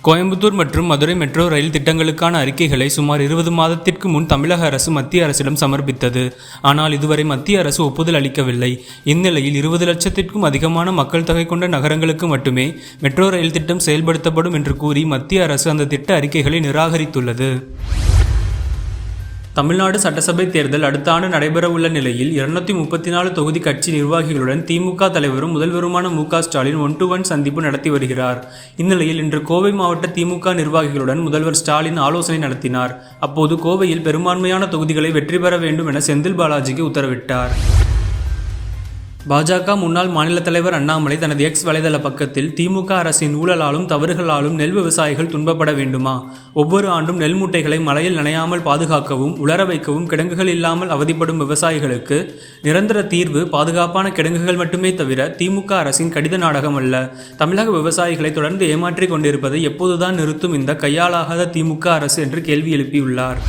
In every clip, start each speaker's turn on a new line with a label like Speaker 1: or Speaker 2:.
Speaker 1: கோயம்புத்தூர் மற்றும் Madurai metro rail திட்டங்களுக்கான அறிக்கைகளை சுமார் 20 மாதத்திற்கு முன் தமிழக அரசு மத்திய அரசிடம் சமர்ப்பித்தது. ஆனால் இதுவரை மத்திய அரசு ஒப்புதல் அளிக்கவில்லை. இந்நிலையில் 20 லட்சத்திற்கும் அதிகமான மக்கள் தொகை கொண்ட நகரங்களுக்கு மட்டுமே மெட்ரோ ரயில் திட்டம் செயல்படுத்தப்படும் என்று கூறி மத்திய அரசு அந்த திட்ட அறிக்கைகளை நிராகரித்துள்ளது. தமிழ்நாடு சட்டசபை தேர்தல் அடுத்த ஆண்டு நடைபெறவுள்ள நிலையில் 234 தொகுதி கட்சி நிர்வாகிகளுடன் திமுக தலைவரும் முதல்வருமான மு.க. ஸ்டாலின் 1-to-1 சந்திப்பு நடத்தி வருகிறார். இந்நிலையில் இன்று கோவை மாவட்ட திமுக நிர்வாகிகளுடன் முதல்வர் ஸ்டாலின் ஆலோசனை நடத்தினார். அப்போது கோவையில் பெரும்பான்மையான தொகுதிகளை வெற்றி பெற வேண்டும் என செந்தில் பாலாஜிக்கு உத்தரவிட்டார். பாஜக முன்னாள் மாநில தலைவர் அண்ணாமலை தனது எக்ஸ் வலைதள பக்கத்தில் திமுக அரசின் ஊழலாலும் தவறுகளாலும் நெல் விவசாயிகள் துன்பப்பட வேண்டுமா? ஒவ்வொரு ஆண்டும் நெல் மூட்டைகளை மழையில் நனையாமல் பாதுகாக்கவும் உலர வைக்கவும் கிடங்குகள் இல்லாமல் அவதிப்படும் விவசாயிகளுக்கு நிரந்தர தீர்வு பாதுகாப்பான கிடங்குகள் மட்டுமே தவிர திமுக அரசின் கடித நாடகம் அல்ல. தமிழக விவசாயிகளை தொடர்ந்து ஏமாற்றிக் கொண்டிருப்பதை எப்போதுதான் நிறுத்தும் இந்த கையாளாகாத திமுக அரசு என்று கேள்வி எழுப்பியுள்ளார்.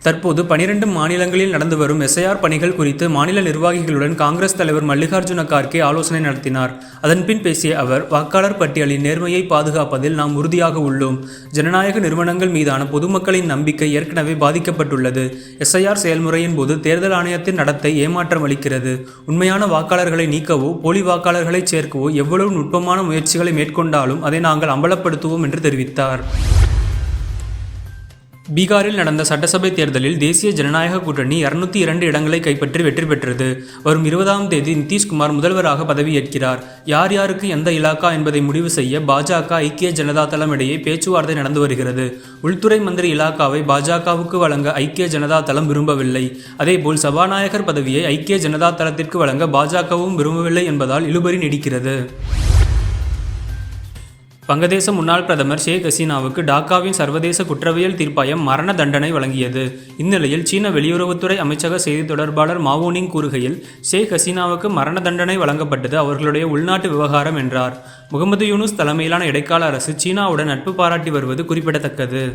Speaker 1: தற்போது 12 மாநிலங்களில் நடந்து வரும் SIR பணிகள் குறித்து மாநில நிர்வாகிகளுடன் காங்கிரஸ் தலைவர் மல்லிகார்ஜுன கார்கே ஆலோசனை நடத்தினார். அதன்பின் பேசிய அவர், வாக்காளர் பட்டியலின் நேர்மையை பாதுகாப்பதில் நாம் உறுதியாக உள்ளோம். ஜனநாயக நிறுவனங்கள் மீதான பொதுமக்களின் நம்பிக்கை ஏற்கனவே பாதிக்கப்பட்டுள்ளது. SIR செயல்முறையின் போது தேர்தல் ஆணையத்தின் நடத்தை ஏமாற்றம் அளிக்கிறது. உண்மையான வாக்காளர்களை நீக்கவோ போலி வாக்காளர்களை சேர்க்கவோ எவ்வளவு நுட்பமான முயற்சிகளை மேற்கொண்டாலும் அதை நாங்கள் அம்பலப்படுத்துவோம் என்று தெரிவித்தார். பீகாரில் நடந்த சட்டசபை தேர்தலில் தேசிய ஜனநாயக கூட்டணி 202 இடங்களை கைப்பற்றி வெற்றி பெற்றது. வரும் 20ஆம் தேதி நிதிஷ்குமார் முதல்வராக பதவியேற்கிறார். யார் யாருக்கு எந்த இலாக்கா என்பதை முடிவு செய்ய பாஜக ஐக்கிய ஜனதா தளம் இடையே பேச்சுவார்த்தை நடந்து வருகிறது. உள்துறை மந்திரி இலாக்காவை பாஜகவுக்கு வழங்க ஐக்கிய ஜனதா தளம் விரும்பவில்லை. அதேபோல் சபாநாயகர் பதவியை ஐக்கிய ஜனதா தளத்திற்கு வழங்க பாஜகவும் விரும்பவில்லை என்பதால் இழுபறி நீடிக்கிறது. வங்கதேச முன்னாள் பிரதமர் ஷேக் ஹசீனாவுக்கு டாக்காவின் சர்வதேச குற்றவியல் தீர்ப்பாயம் மரண தண்டனை வழங்கியது. இந்நிலையில் சீன வெளியுறவுத்துறை அமைச்சக செய்தி தொடர்பாளர் மாவோனிங் கூறுகையில், ஷேக் ஹசீனாவுக்கு மரண தண்டனை வழங்கப்பட்டது அவர்களுடைய உள்நாட்டு விவகாரம் என்றார். முகமது யூனுஸ் தலைமையிலான இடைக்கால அரசு சீனாவுடன் நட்பு பாராட்டி வருவது குறிப்பிடத்தக்கது.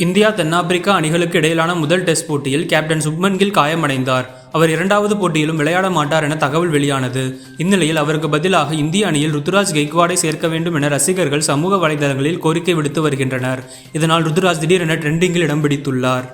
Speaker 1: இந்தியா தென்னாப்பிரிக்கா அணிகளுக்கு இடையிலான முதல் டெஸ்ட் போட்டியில் கேப்டன் சுப்மன் கில் காயமடைந்தார். அவர் 2வது போட்டியிலும் விளையாட மாட்டார் என தகவல் வெளியானது. இந்நிலையில் அவருக்கு பதிலாக இந்திய அணியில் ருத்துராஜ் கெய்க்வாடை சேர்க்க வேண்டும் என ரசிகர்கள் சமூக வலைதளங்களில் கோரிக்கை விடுத்து வருகின்றனர். இதனால் ருத்துராஜ் திடீரென ட்ரெண்டிங்கில் இடம் பிடித்துள்ளார்.